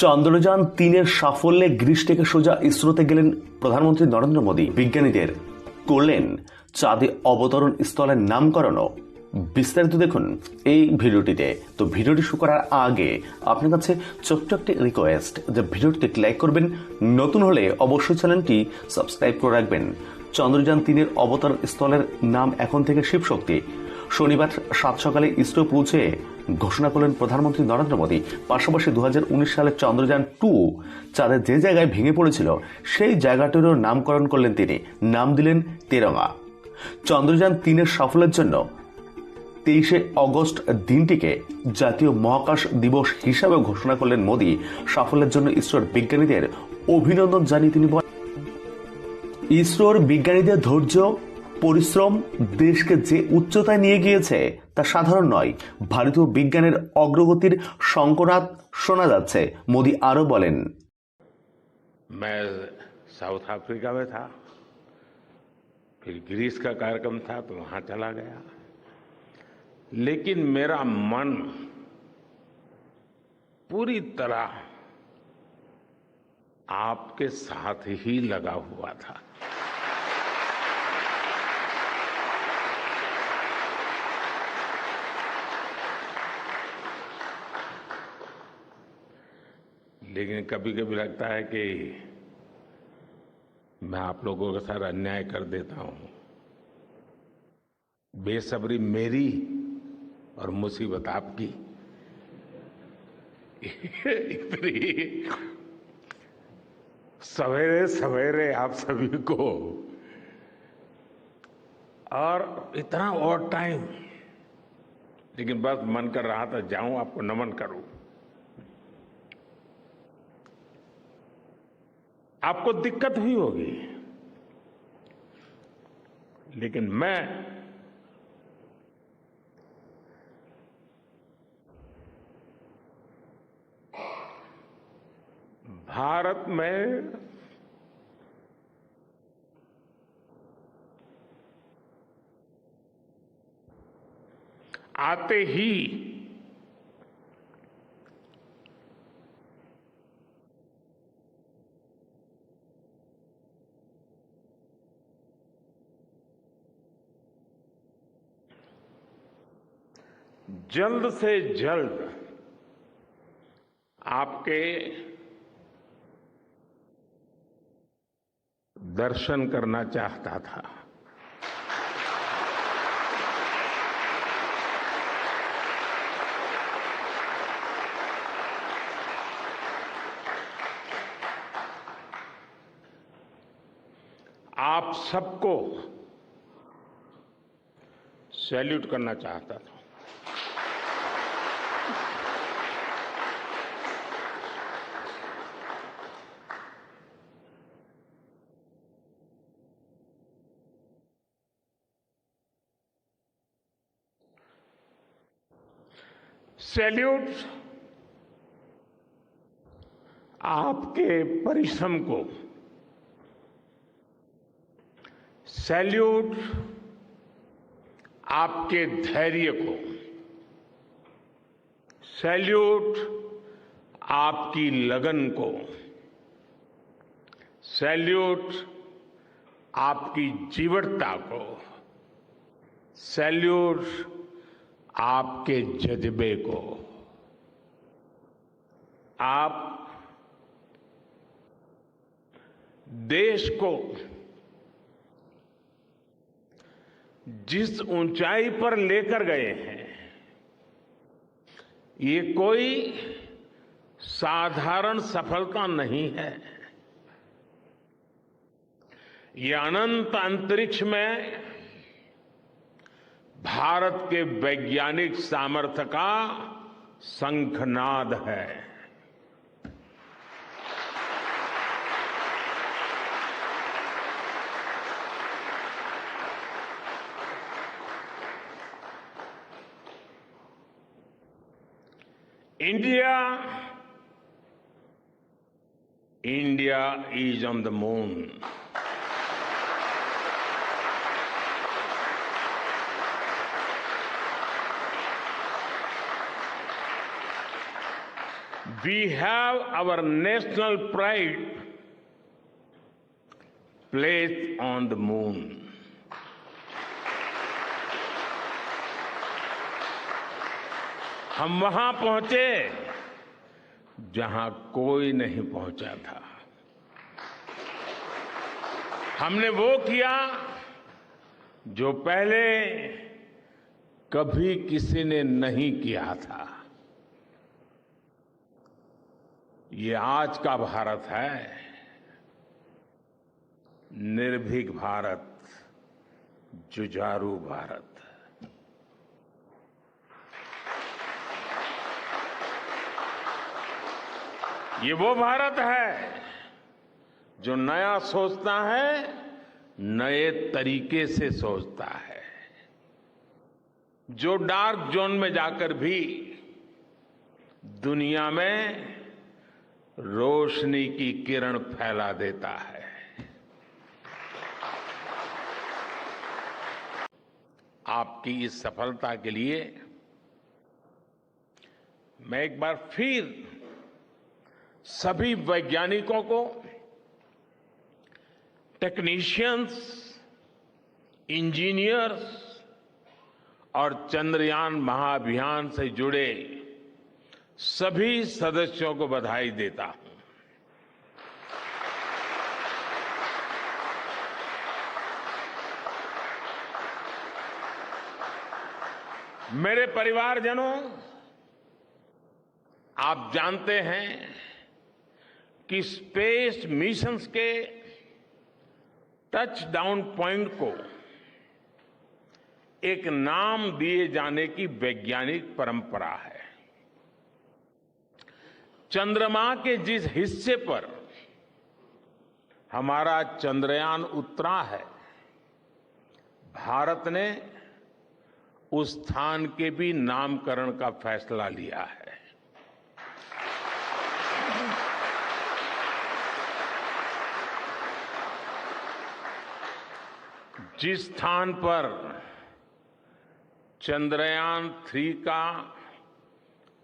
চন্দ্রযান 3-এর সাফল্যে গ্রিস থেকে সোজা ইসরোতে গেলেন প্রধানমন্ত্রী নরেন্দ্র মোদী। বিজ্ঞানীদের করলেন চাঁদে অবতরণ স্থলের নামকরণও। বিস্তারিত দেখুন এই ভিডিওটিতে। তো ভিডিওটি শুরু করার আগে আপনার কাছে ছোট্ট একটি রিকোয়েস্ট যে ভিডিওটিতে লাইক করবেন, নতুন হলে অবশ্যই চ্যানেলটি সাবস্ক্রাইব করে রাখবেন। চন্দ্রযান 3-এর অবতরণ স্থলের নাম এখন থেকে শিবশক্তি। শনিবার 7 সকালে ইসরো পৌঁছে ঘোষণা করলেন প্রধানমন্ত্রী নরেন্দ্র মোদী। পাশাপাশি 2019 সালে চন্দ্রযান 2 চাঁদের যে জায়গায় ভেঙে পড়েছিল সেই জায়গাটিরও নামকরণ করলেন তিনি। নাম দিলেন তেরঙ্গা। চন্দ্রযান 3-এর সাফল্যের জন্য 23শে অগস্ট দিনটিকে জাতীয় মহাকাশ দিবস হিসাবে ঘোষণা করলেন মোদী। সাফল্যের জন্য ইসরোর বিজ্ঞানীদের অভিনন্দন জানিয়ে তিনি বলেন, ইসরোর বিজ্ঞানীদের ধৈর্য পরিশ্রম দেশকে যে উচ্চতায় নিয়ে গিয়েছে তা সাধারণ নয়। ভারতীয় বিজ্ঞানের অগ্রগতির শঙ্খনাদ শোনা যাচ্ছে। মোদী আরো বলেন, मैं साउथ अफ्रीका में था, फिर ग्रीस का कार्यक्रम था तो वहां चला गया, लेकिन मेरा मन पूरी तरह आपके साथ ही लगा हुआ था। लेकिन कभी कभी लगता है कि मैं आप लोगों के साथ अन्याय कर देता हूं। बेसब्री मेरी और मुसीबत आपकी। इतनी सवेरे सवेरे आप सभी को और इतना और टाइम, लेकिन बस मन कर रहा था जाऊं आपको नमन करूं। आपको दिक्कत हुई होगी, लेकिन मैं भारत में आते ही जल्द से जल्द आपके दर्शन करना चाहता था। आप सबको सैल्यूट करना चाहता था। सैल्यूट आपके परिश्रम को, सैल्यूट आपके धैर्य को, सैल्यूट आपकी लगन को, सैल्यूट आपकी जीवटता को, सैल्यूट आपके जज्बे को। आप देश को जिस ऊंचाई पर लेकर गए हैं, ये कोई साधारण सफलता नहीं है। ये अनंत अंतरिक्ष में भारत के वैज्ञानिक सामर्थ्य का शंखनाद है। India is on the moon. We have our national pride placed on the moon. हम वहां पहुंचे जहां कोई नहीं पहुंचा था। हमने वो किया जो पहले कभी किसी ने नहीं किया था। ये आज का भारत है, निर्भीक भारत, जुझारू भारत। ये वो भारत है जो नया सोचता है, नए तरीके से सोचता है, जो डार्क जोन में जाकर भी दुनिया में रोशनी की किरण फैला देता है। आपकी इस सफलता के लिए मैं एक बार फिर सभी वैज्ञानिकों को, टेक्नीशियंस, इंजीनियर्स और चंद्रयान महाअभियान से जुड़े सभी सदस्यों को बधाई देता हूं। मेरे परिवारजनों, आप जानते हैं कि स्पेस मिशंस के टच डाउन पॉइंट को एक नाम दिए जाने की वैज्ञानिक परंपरा है। चंद्रमा के जिस हिस्से पर हमारा चंद्रयान उतरा है, भारत ने उस स्थान के भी नामकरण का फैसला लिया है। जिस स्थान पर चंद्रयान 3 का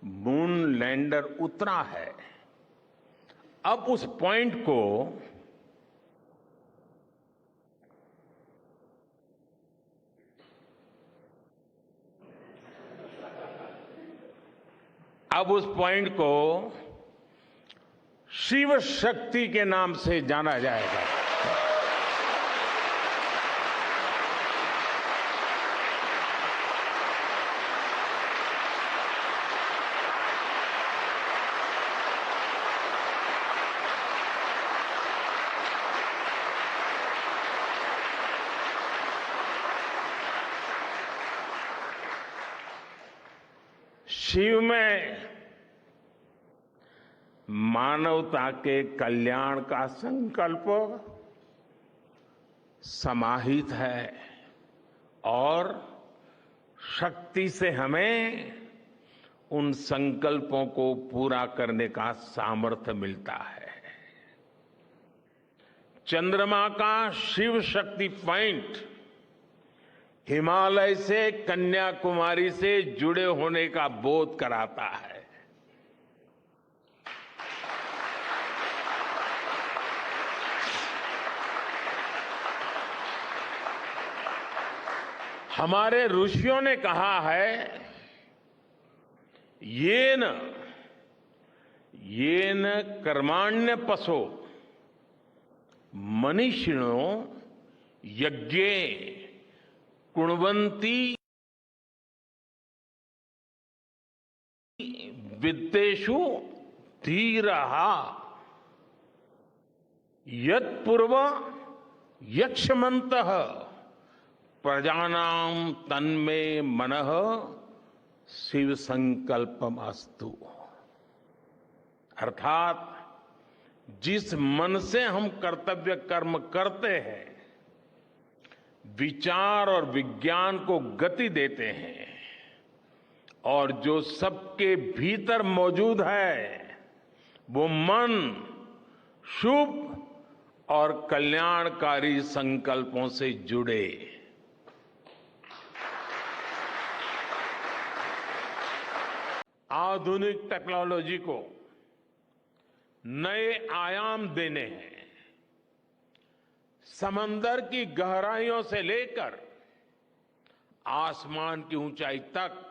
मून लैंडर उतरा है, अब उस पॉइंट को शिव शक्ति के नाम से जाना जाएगा। शिव में मानवता के कल्याण का संकल्प समाहित है और शक्ति से हमें उन संकल्पों को पूरा करने का सामर्थ्य मिलता है। चंद्रमा का शिव शक्ति पॉइंट हिमालय से कन्याकुमारी से जुड़े होने का बोध कराता है। हमारे ऋषियों ने कहा है, येन कर्माण्य पशो मनीषिणो यज्ञे कुण्वन्ति वित्तेषु धीरः यत्पूर्व यक्ष्मन्तः प्रजानां तन्मे मनः शिव संकल्पमस्तु। अर्थात जिस मन से हम कर्तव्य कर्म करते हैं, विचार और विज्ञान को गति देते हैं और जो सबके भीतर मौजूद है, वो मन शुभ और कल्याणकारी संकल्पों से जुड़े। आधुनिक टेक्नोलॉजी को नए आयाम देने हैं। समंदर की गहराइयों से लेकर आसमान की ऊंचाई तक,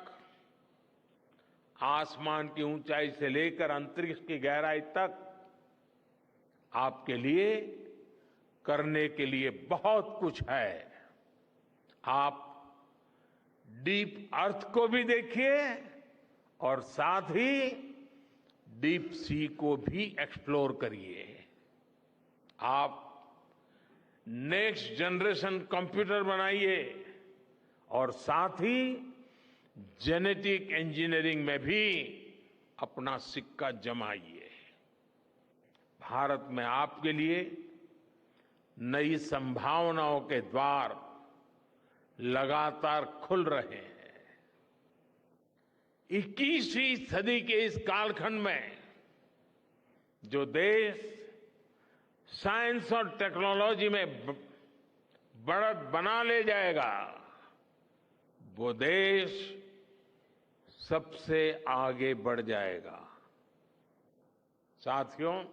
आसमान की ऊंचाई से लेकर अंतरिक्ष की गहराई तक आपके लिए करने के लिए बहुत कुछ है। आप डीप अर्थ को भी देखिए और साथ ही डीप सी को भी एक्सप्लोर करिए। आप नेक्स्ट जनरेशन कंप्यूटर बनाइए और साथ ही जेनेटिक इंजीनियरिंग में भी अपना सिक्का जमाइए। भारत में आपके लिए नई संभावनाओं के द्वार लगातार खुल रहे हैं। 21वीं सदी के इस कालखंड में जो देश साइंस और टेक्नोलॉजी में बढ़त बना ले जाएगा, वो देश सबसे आगे बढ़ जाएगा। साथियों,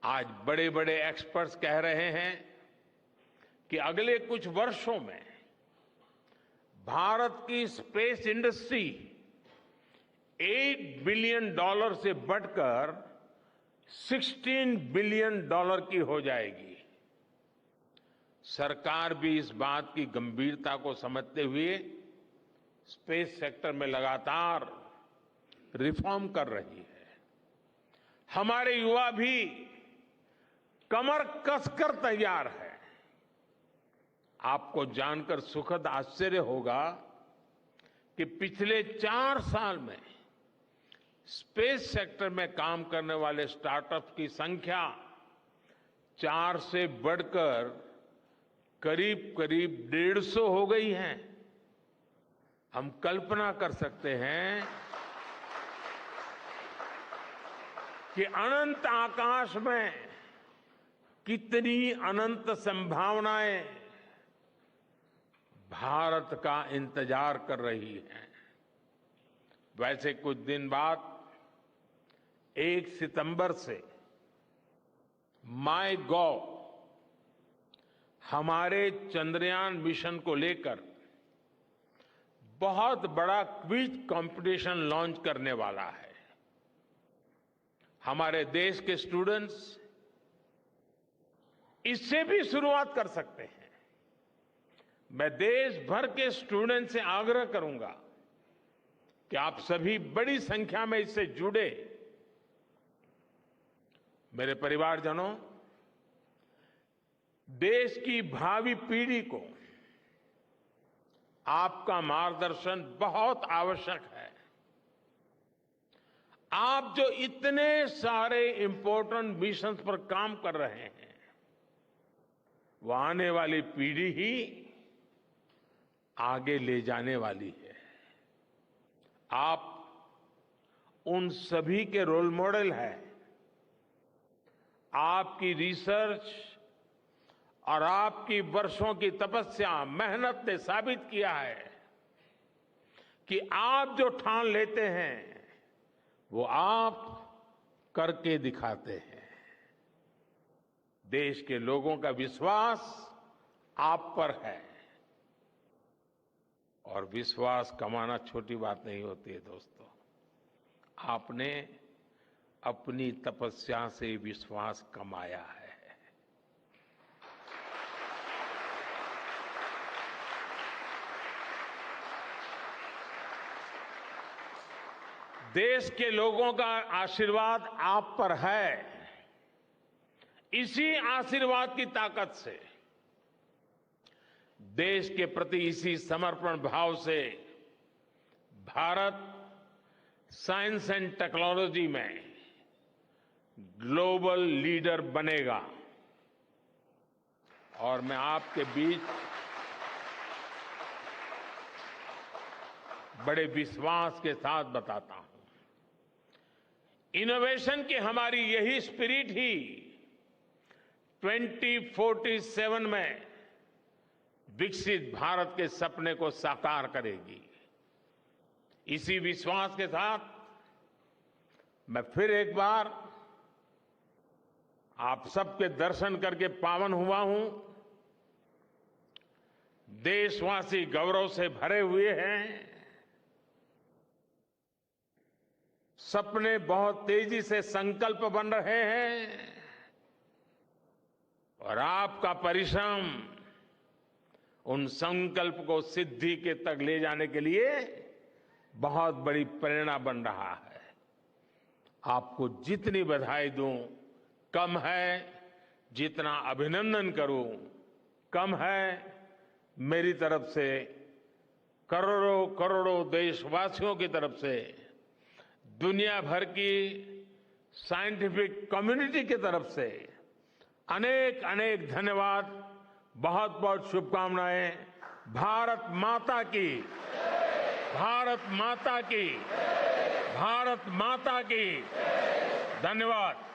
आज बड़े बड़े एक्सपर्ट्स कह रहे हैं कि अगले कुछ वर्षों में भारत की स्पेस इंडस्ट्री $8 बिलियन से बढ़कर $16 बिलियन की हो जाएगी। सरकार भी इस बात की गंभीरता को समझते हुए स्पेस सेक्टर में लगातार रिफॉर्म कर रही है। हमारे युवा भी कमर कसकर तैयार है। आपको जानकर सुखद आश्चर्य होगा कि पिछले 4 साल में स्पेस सेक्टर में काम करने वाले स्टार्टअप की संख्या 4 से बढ़कर करीब करीब 150 हो गई है। हम कल्पना कर सकते हैं कि अनंत आकाश में कितनी अनंत संभावनाएं भारत का इंतजार कर रही हैं। वैसे कुछ दिन बाद 1 सितंबर से MyGov हमारे चंद्रयान मिशन को लेकर बहुत बड़ा क्विज कंपटीशन लॉन्च करने वाला है। हमारे देश के स्टूडेंट्स इससे भी शुरुआत कर सकते हैं। मैं देश भर के स्टूडेंट से आग्रह करूंगा कि आप सभी बड़ी संख्या में इससे जुड़े। मेरे परिवारजनों, देश की भावी पीढ़ी को आपका मार्गदर्शन बहुत आवश्यक है। आप जो इतने सारे इंपॉर्टेंट मिशंस पर काम कर रहे हैं, वो आने वाली पीढ़ी ही आगे ले जाने वाली है। आप उन सभी के रोल मॉडल हैं। आपकी रिसर्च और आपकी वर्षों की तपस्या, मेहनत ने साबित किया है कि आप जो ठान लेते हैं वो आप करके दिखाते हैं। देश के लोगों का विश्वास आप पर है और विश्वास कमाना छोटी बात नहीं होती है दोस्तों। आपने अपनी तपस्या से विश्वास कमाया है। देश के लोगों का आशीर्वाद आप पर है। इसी आशीर्वाद की ताकत से, देश के प्रति इसी समर्पण भाव से भारत साइंस एंड टेक्नोलॉजी में ग्लोबल लीडर बनेगा। और मैं आपके बीच बड़े विश्वास के साथ बताता हूं, इनोवेशन की हमारी यही स्पिरिट ही 2047 में विकसित भारत के सपने को साकार करेगी। इसी विश्वास के साथ मैं फिर एक बार आप सबके दर्शन करके पावन हुआ हूं। देशवासी गौरव से भरे हुए हैं। सपने बहुत तेजी से संकल्प बन रहे हैं और आपका परिश्रम उन संकल्प को सिद्धि के तक ले जाने के लिए बहुत बड़ी प्रेरणा बन रहा है। आपको जितनी बधाई दूं कम है, जितना अभिनंदन करूं कम है। मेरी तरफ से करोड़ों करोड़ों देशवासियों की तरफ से दुनिया भर की साइंटिफिक कम्युनिटी की तरफ से अनेक अनेक धन्यवाद, बहुत बहुत शुभकामनाएं। भारत माता की, भारत माता की, भारत माता की। धन्यवाद।